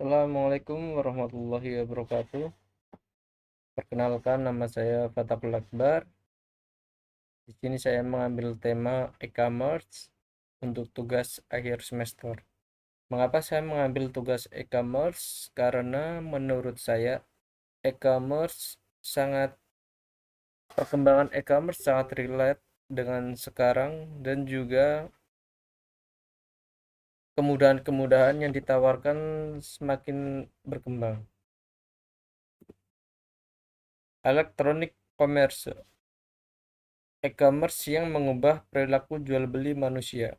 Assalamualaikum warahmatullahi wabarakatuh. Perkenalkan, nama saya Fathul Akbar. Di sini saya mengambil tema e-commerce untuk tugas akhir semester. Mengapa saya mengambil tugas e-commerce? Karena menurut saya e-commerce sangat perkembangan e-commerce sangat relate dengan sekarang, dan juga kemudahan-kemudahan yang ditawarkan semakin berkembang. Electronic commerce, e-commerce yang mengubah perilaku jual beli manusia.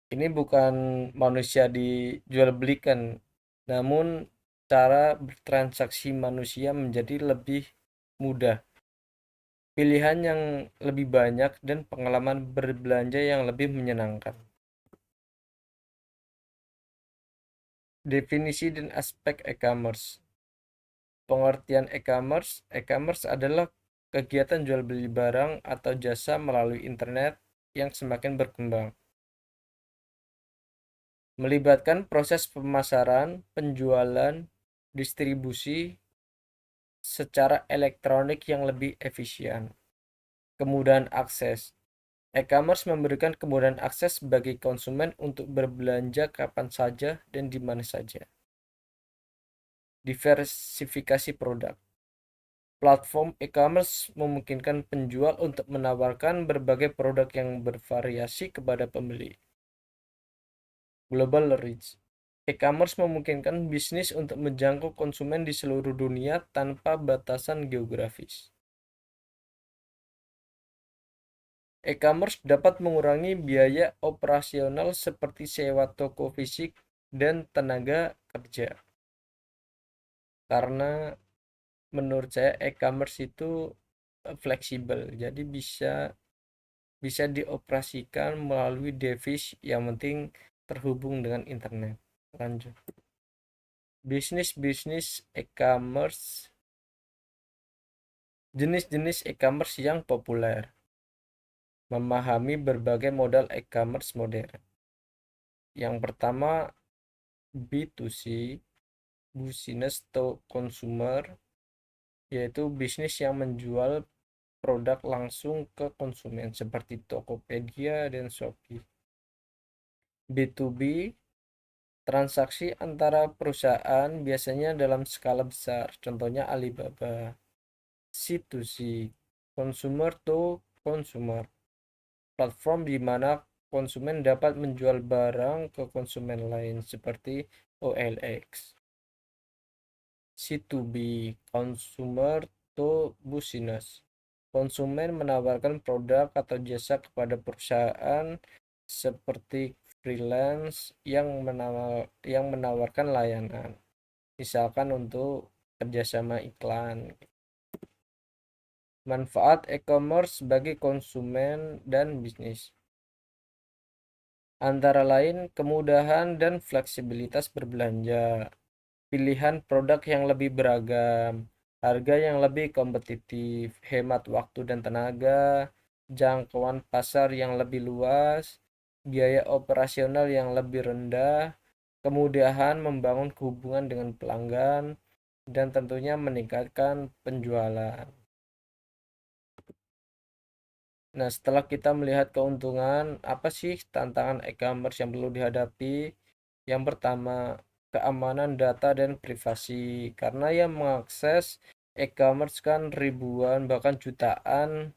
Ini bukan manusia dijual belikan, namun cara bertransaksi manusia menjadi lebih mudah, pilihan yang lebih banyak, dan pengalaman berbelanja yang lebih menyenangkan. Definisi dan aspek e-commerce. Pengertian e-commerce adalah kegiatan jual beli barang atau jasa melalui internet yang semakin berkembang, melibatkan proses pemasaran, penjualan, distribusi secara elektronik yang lebih efisien. Kemudahan akses. E-commerce memberikan kemudahan akses bagi konsumen untuk berbelanja kapan saja dan di mana saja. Diversifikasi produk. Platform e-commerce memungkinkan penjual untuk menawarkan berbagai produk yang bervariasi kepada pembeli. Global reach. E-commerce memungkinkan bisnis untuk menjangkau konsumen di seluruh dunia tanpa batasan geografis. E-commerce dapat mengurangi biaya operasional seperti sewa toko fisik dan tenaga kerja. Karena menurut saya e-commerce itu fleksibel, jadi bisa dioperasikan melalui device, yang penting terhubung dengan internet. Lanjut. Bisnis e-commerce. Jenis-jenis e-commerce yang populer. Memahami berbagai modal e-commerce modern. Yang pertama, B2C, business to consumer, yaitu bisnis yang menjual produk langsung ke konsumen seperti Tokopedia dan Shopee. B2B, transaksi antara perusahaan biasanya dalam skala besar, contohnya Alibaba. C2C, consumer to consumer, platform di mana konsumen dapat menjual barang ke konsumen lain seperti OLX. C2B, consumer to business, konsumen menawarkan produk atau jasa kepada perusahaan seperti freelance yang menawarkan layanan, misalkan untuk kerjasama iklan. Manfaat e-commerce bagi konsumen dan bisnis antara lain kemudahan dan fleksibilitas berbelanja, pilihan produk yang lebih beragam, harga yang lebih kompetitif, hemat waktu dan tenaga, jangkauan pasar yang lebih luas, biaya operasional yang lebih rendah, kemudahan membangun hubungan dengan pelanggan, dan tentunya meningkatkan penjualan. Nah, setelah kita melihat keuntungan, apa sih tantangan e-commerce yang perlu dihadapi? Yang pertama, keamanan data dan privasi. Karena yang mengakses e-commerce kan ribuan bahkan jutaan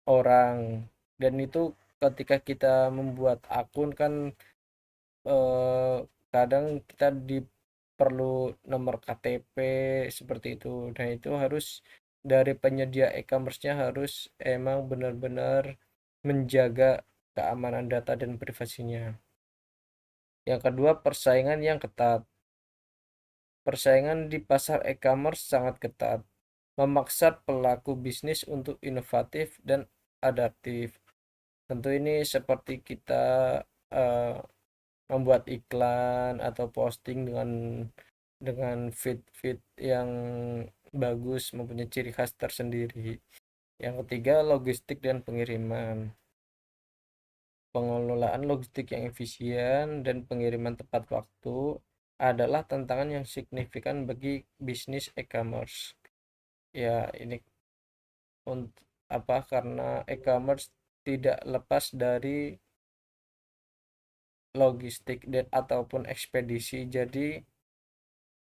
orang. Dan itu ketika kita membuat akun kan eh, kadang kita perlu nomor KTP seperti itu. Dan itu harus dari penyedia e-commerce-nya harus emang benar-benar menjaga keamanan data dan privasinya. Yang kedua, persaingan yang ketat. Persaingan di pasar e-commerce sangat ketat, memaksa pelaku bisnis untuk inovatif dan adaptif. Tentu ini seperti kita eh, membuat iklan atau posting dengan feed yang bagus, mempunyai ciri khas tersendiri. Yang ketiga, logistik dan pengiriman. Pengelolaan logistik yang efisien dan pengiriman tepat waktu adalah tantangan yang signifikan bagi bisnis e-commerce. Ya, ini untuk apa? Karena e-commerce tidak lepas dari logistik dan ataupun ekspedisi. Jadi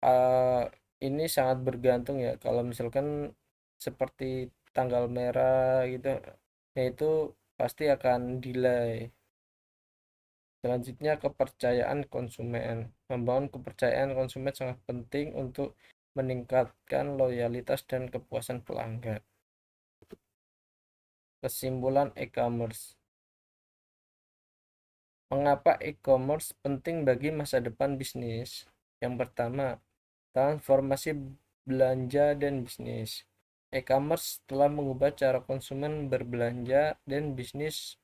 eh, ini sangat bergantung ya. Kalau misalkan seperti tanggal merah gitu, ya itu pasti akan delay. Selanjutnya, kepercayaan konsumen. Membangun kepercayaan konsumen sangat penting untuk meningkatkan loyalitas dan kepuasan pelanggan. Kesimpulan e-commerce. Mengapa e-commerce penting bagi masa depan bisnis? Yang pertama, transformasi belanja dan bisnis. E-commerce telah mengubah cara konsumen berbelanja dan bisnis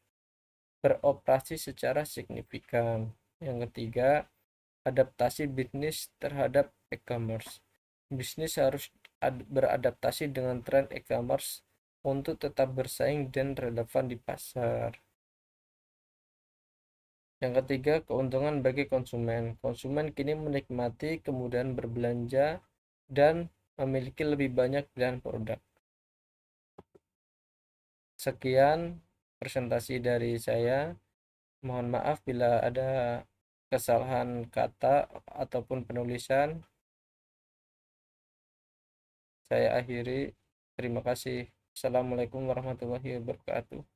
beroperasi secara signifikan. Yang ketiga, adaptasi bisnis terhadap e-commerce. Bisnis harus beradaptasi dengan tren e-commerce untuk tetap bersaing dan relevan di pasar. Yang ketiga, keuntungan bagi konsumen. Konsumen kini menikmati kemudahan berbelanja dan memiliki lebih banyak pilihan produk. Sekian presentasi dari saya. Mohon maaf bila ada kesalahan kata ataupun penulisan. Saya akhiri. Terima kasih. Assalamualaikum warahmatullahi wabarakatuh.